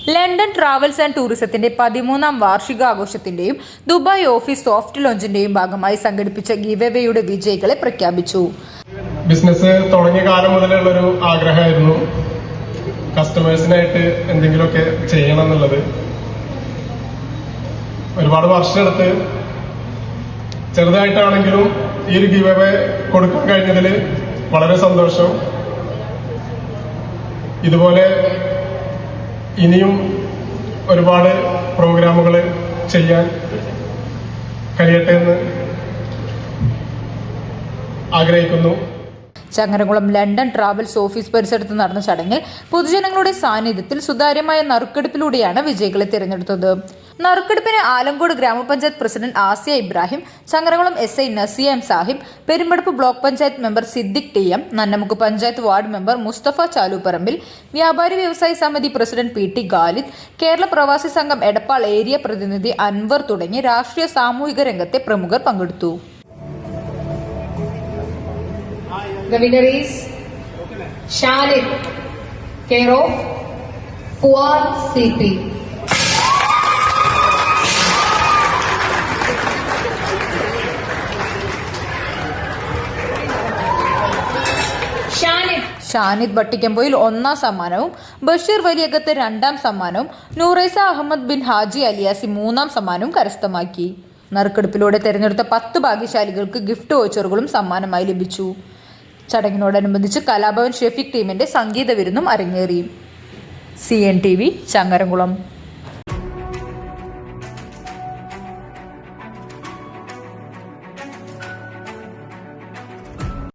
London travels and ടൂറിസത്തിന്റെ 13ാം വാർഷികാഘോഷത്തിന്റെയും Dubai office soft ലോഞ്ചിന്റെയും ഭാഗമായി സംഘടിപ്പിച്ച ഗിവ്അവേയുടെ വിജയികളെ പ്രഖ്യാപിച്ചു. ബിസിനസ് തുടങ്ങിയ കാലം മുതലുള്ളൊരു ആഗ്രഹമായിരുന്നു കസ്റ്റമേഴ്സിനായിട്ട് എന്തെങ്കിലുമൊക്കെ ചെയ്യണം എന്നുള്ളത്. ഒരുപാട് വർഷമെടുത്ത് ചെറുതായിട്ടാണെങ്കിലും ഈ ഒരു ഗിവ്അവേ കൊടുക്കാൻ കഴിഞ്ഞതിൽ വളരെ സന്തോഷം. ഇതുപോലെ ഇനിയും ഒരുപാട് പ്രോഗ്രാമുകൾ ചെയ്യാൻ കഴിയട്ടെ എന്ന് ആഗ്രഹിക്കുന്നു. ചങ്ങരംകുളം ലണ്ടൻ ട്രാവൽസ് ഓഫീസ് പരിസരത്ത് നടന്ന ചടങ്ങിൽ പൊതുജനങ്ങളുടെ സാന്നിധ്യത്തിൽ സുതാര്യമായ നറുക്കെടുപ്പിലൂടെയാണ് വിജയികളെ തിരഞ്ഞെടുത്തത്. നറുക്കെടുപ്പിന് Alamcode grama panchayat president Asiya Ibrahim, Changaramkulam SI Nasiya M Sahib, Perumpadappu block panchayat member Siddique TM, Nannamukku panchayat ward member Mustafa ചാലൂപ്പറമ്പിൽ, വ്യാപാരി വ്യവസായി സമിതി പ്രസിഡന്റ് PT ഖാലിദ്, കേരള പ്രവാസി സംഘം എടപ്പാൾ ഏരിയ പ്രതിനിധി അൻവർ തുടങ്ങി രാഷ്ട്രീയ സാമൂഹിക രംഗത്തെ പ്രമുഖർ പങ്കെടുത്തു. The winner is Shalid, care of Fuad CP. Shanid വട്ടിക്കമ്പോയിൽ 1ാം സമ്മാനവും, ബഷീർ വലിയകത്ത് 2ാം സമ്മാനവും, നൂറൈസ അഹമ്മദ് ബിൻ ഹാജി അലിയാസി 3ാം സമ്മാനവും കരസ്ഥമാക്കി. നറുക്കെടുപ്പിലൂടെ തെരഞ്ഞെടുത്ത 10 ഭാഗ്യശാലികൾക്ക് ഗിഫ്റ്റ് വൗച്ചറുകളും സമ്മാനമായി ലഭിച്ചു. ചടങ്ങിനോടനുബന്ധിച്ച് കലാഭവൻ ഷെഫീഖ് ടീമിന്റെ സംഗീത വിരുന്നും അരങ്ങേറി. CNTV ചങ്ങരംകുളം.